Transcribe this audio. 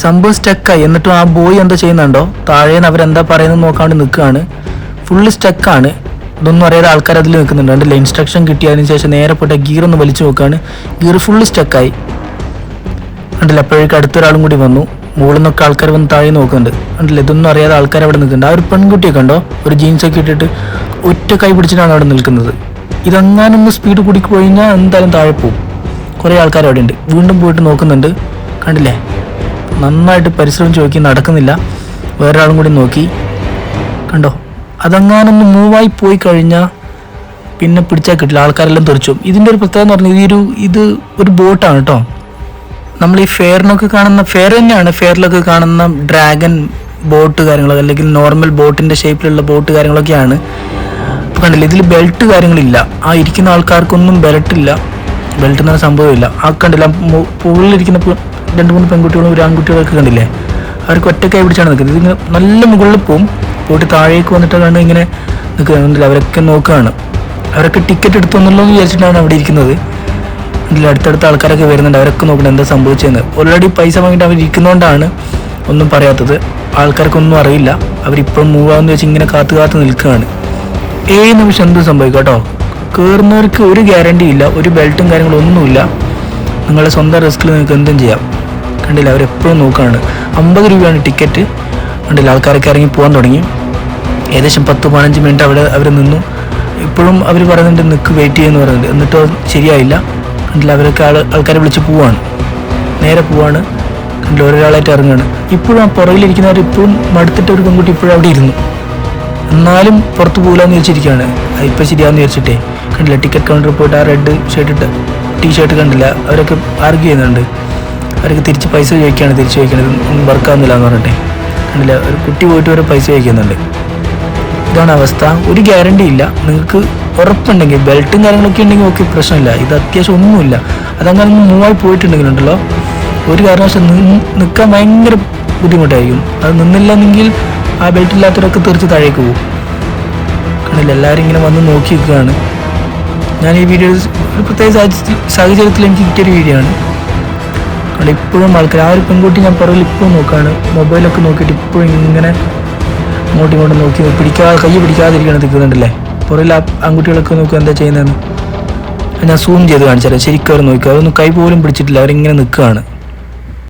സംഭവം സ്റ്റക്കായി. എന്നിട്ടും ആ ബോയ് എന്താ ചെയ്യുന്നുണ്ടോ, താഴേന്ന് അവരെന്താ പറയുന്നത് നോക്കാണ്ട് നിൽക്കുകയാണ്. ഫുള്ള് സ്റ്റക്കാണ്. ഇതൊന്നും അറിയാതെ ആൾക്കാർ അതിൽ നിൽക്കുന്നുണ്ട്. കണ്ടില്ല, ഇൻസ്ട്രക്ഷൻ കിട്ടിയതിന് ശേഷം നേരെ പോയിട്ട് ഗിയർ ഒന്ന് വലിച്ചു നോക്കുകയാണ്. ഗിയർ ഫുള്ള് സ്റ്റക്കായി. കണ്ടില്ല, അപ്പോഴേക്കും അടുത്തൊരാളും കൂടി വന്നു. മുകളിൽ നിന്നൊക്കെ ആൾക്കാർ വന്ന് താഴെ നോക്കുന്നുണ്ട്. കണ്ടില്ല, ഇതൊന്നും അറിയാതെ ആൾക്കാർ അവിടെ നിൽക്കുന്നുണ്ട്. ആ ഒരു പെൺകുട്ടിയൊക്കെ ഉണ്ടോ, ഒരു ജീൻസൊക്കെ ഇട്ടിട്ട് ഒറ്റ കൈ പിടിച്ചിട്ടാണ് അവിടെ നിൽക്കുന്നത്. ഇതെങ്ങാനൊന്ന് സ്പീഡ് കൂടി കഴിഞ്ഞാൽ എന്തായാലും താഴെ പോകും. കുറേ ആൾക്കാർ അവിടെ ഉണ്ട്. വീണ്ടും പോയിട്ട് നോക്കുന്നുണ്ട്. കണ്ടില്ലേ, നന്നായിട്ട് പരിശ്രമിച്ച് നോക്കി, നടക്കുന്നില്ല. വേറൊരാളും കൂടി നോക്കി. കണ്ടോ, അതെങ്ങാനൊന്ന് മൂവായി പോയി കഴിഞ്ഞാൽ പിന്നെ പിടിച്ചാൽ കിട്ടില്ല, ആൾക്കാരെല്ലാം തെറിച്ചു. ഇതിൻ്റെ ഒരു പ്രത്യേകത എന്ന് പറഞ്ഞാൽ ഇത് ഒരു ബോട്ടാണ് കേട്ടോ. നമ്മൾ ഈ ഫെയറിനൊക്കെ കാണുന്ന, ഫെയർ തന്നെയാണ്, ഫെയറിലൊക്കെ കാണുന്ന ഡ്രാഗൺ ബോട്ട് കാര്യങ്ങളോ അല്ലെങ്കിൽ നോർമൽ ബോട്ടിൻ്റെ ഷേപ്പിലുള്ള ബോട്ട് കാര്യങ്ങളൊക്കെയാണ്. അപ്പോൾ കണ്ടില്ല, ഇതിൽ ബെൽറ്റ് കാര്യങ്ങളില്ല. ആ ഇരിക്കുന്ന ആൾക്കാർക്കൊന്നും ബെൽറ്റില്ല, ബെൽറ്റ് എന്ന് പറഞ്ഞ സംഭവമില്ല. ആ കണ്ടില്ല, മുകളിലിരിക്കുന്ന 2-3 പെൺകുട്ടികളും ഒരു ആൺകുട്ടികളൊക്കെ കണ്ടില്ലേ, അവർക്ക് ഒറ്റക്കായി പിടിച്ചാണ് നിൽക്കുന്നത്. ഇതിങ്ങനെ നല്ല മുകളിൽ പോയിട്ട് താഴേക്ക് വന്നിട്ടാണ് ഇങ്ങനെ നിൽക്കുന്നില്ല. അവരൊക്കെ നോക്കുകയാണ്. അവരൊക്കെ ടിക്കറ്റ് എടുത്തൊന്നുള്ളൂ എന്ന് വിചാരിച്ചിട്ടാണ് അവിടെ ഇരിക്കുന്നത്. ഇതിൽ അടുത്തടുത്ത ആൾക്കാരൊക്കെ വരുന്നുണ്ട്. അവരൊക്കെ നോക്കണം എന്താ സംഭവിച്ചതെന്ന്. ഓൾറെഡി പൈസ വാങ്ങിയിട്ട് അവരിരിക്കുന്നതുകൊണ്ടാണ് ഒന്നും പറയാത്തത്. ആൾക്കാർക്കൊന്നും അറിയില്ല. അവരിപ്പോഴും മൂവാന്ന് വെച്ച് ഇങ്ങനെ കാത്തു നിൽക്കുകയാണ്. നിമിഷം എന്ത് സംഭവിക്കും കേട്ടോ. കയറുന്നവർക്ക് ഒരു ഗ്യാരണ്ടി ഇല്ല, ഒരു ബെൽറ്റും കാര്യങ്ങളും ഒന്നുമില്ല. നിങ്ങളുടെ സ്വന്തം റിസ്കിൽ നിങ്ങൾക്ക് എന്തും ചെയ്യാം. കണ്ടില്ല, അവരെപ്പോഴും നോക്കുകയാണ്. 50 രൂപയാണ് ടിക്കറ്റ്. കണ്ടില്ല, ആൾക്കാരൊക്കെ ഇറങ്ങി പോകാൻ തുടങ്ങി. ഏകദേശം 10-15 മിനിറ്റ് അവിടെ അവർ നിന്നു. ഇപ്പോഴും അവർ പറയുന്നുണ്ട് നിൽക്ക്, വെയിറ്റ് ചെയ്യുമെന്ന് പറയുന്നുണ്ട്. എന്നിട്ടും ശരിയായില്ല. കണ്ടില്ല, അവരൊക്കെ ആൾക്കാരെ വിളിച്ച് പോവാണ്, നേരെ പോവാണ്. കണ്ടില്ല, ഒരാളായിട്ട് ഇറങ്ങുകയാണ്. ഇപ്പോഴും ആ പുറകിലിരിക്കുന്നവർ ഇപ്പോഴും മടുത്തിട്ട് ഒരു പെൺകുട്ടി ഇപ്പോഴും അവിടെ ഇരുന്നു. എന്നാലും പുറത്ത് പോകില്ലാന്ന് വിചാരിച്ചിരിക്കുകയാണ്. ഇപ്പം ശരിയാന്ന് വിചാരിച്ചിട്ടേ. കണ്ടില്ല, ടിക്കറ്റ് കൗണ്ടറിൽ പോയിട്ട് ആ റെഡ് ഷർട്ട് ടീ-ഷർട്ട് കണ്ടില്ല, അവരൊക്കെ ആർഗ്യൂ ചെയ്യുന്നുണ്ട്. അവരൊക്കെ തിരിച്ച് പൈസ ചോദിക്കുകയാണ്, തിരിച്ച് ചോദിക്കുന്നത് ഒന്നും വർക്കാവുന്നില്ല എന്ന് പറഞ്ഞിട്ടേ. കണ്ടില്ല, ഒരു കുട്ടി പോയിട്ട് വരെ പൈസ ചോദിക്കുന്നുണ്ട്. ഇതാണ് അവസ്ഥ. ഒരു ഗ്യാരണ്ടി ഇല്ല. നിങ്ങൾക്ക് ഉറപ്പുണ്ടെങ്കിൽ ബെൽറ്റും കാര്യങ്ങളൊക്കെ ഉണ്ടെങ്കിൽ ഓക്കെ, പ്രശ്നമില്ല. ഇത് അത്യാവശ്യം ഒന്നുമില്ല. അതങ്ങനെ മൂവായി പോയിട്ടുണ്ടെങ്കിലുണ്ടല്ലോ, ഒരു കാരണവശാലും നിൽക്കാൻ ഭയങ്കര ബുദ്ധിമുട്ടായിരിക്കും. അത് നിന്നില്ലെങ്കിൽ ആ ബെൽറ്റ് ഇല്ലാത്തവരൊക്കെ തീർച്ച് താഴേക്ക് പോകും. കണ്ടില്ല, എല്ലാവരും ഇങ്ങനെ വന്ന് നോക്കി നിൽക്കുകയാണ്. ഞാൻ ഈ വീഡിയോ ഒരു പ്രത്യേക സാഹചര്യത്തിൽ എനിക്ക് കിട്ടിയൊരു വീഡിയോ ആണ്. അവിടെ ഇപ്പോഴും ആൾക്കാർ, ആ ഒരു പെൺകുട്ടി ഞാൻ പുറകിൽ ഇപ്പോഴും നോക്കുകയാണ്. മൊബൈലൊക്കെ നോക്കിയിട്ട് ഇപ്പോഴും ഇങ്ങനെ അങ്ങോട്ടും ഇങ്ങോട്ടും നോക്കി കൈ പിടിക്കാതിരിക്കണം നിൽക്കുന്നുണ്ടല്ലേ. പുറകിൽ ആ ആൺകുട്ടികളൊക്കെ നോക്കുക എന്താ ചെയ്യുന്നതെന്ന് ഞാൻ സൂം ചെയ്ത് കാണിച്ചാൽ ശരിക്കും അവർ നോക്കുക. അതൊന്നും കൈ പോലും പിടിച്ചിട്ടില്ല, അവരിങ്ങനെ നിൽക്കുകയാണ്.